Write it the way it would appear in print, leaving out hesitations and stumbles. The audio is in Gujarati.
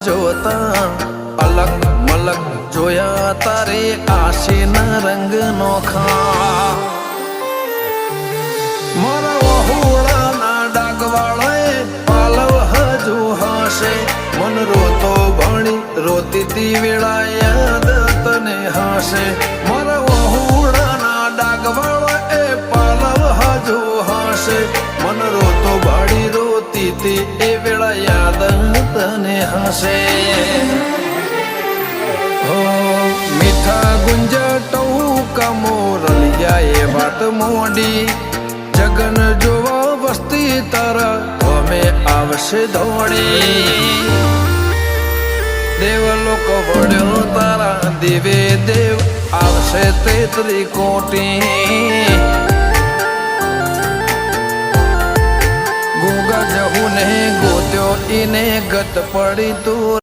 જોતા અલગ મલક જોયા તારે આશીના રંગ નોખા મારા વહુડાના ડાગવાળાએ પાલવ હજુ હશે મન રોતો ભણી રોતી તી વેળા યાદ તને હશે મારા વહુડાના ડાગવાળાએ પાલવ હજુ હશે મન રોતો ભાડી રોતી તી એ વેળા યાદ તને હશે હો મીઠા ગુંજા ટૌકા મોરલિયા એ વાત મોડી જગન જોવા વસ્તી તારા અમે આવશે દોડી દેવલોક વળ્યો તારા દેવે દેવ આવશે તેતરી કોટી ગોગા જહુ ને ગોત્યો ઈને ગત પડી તું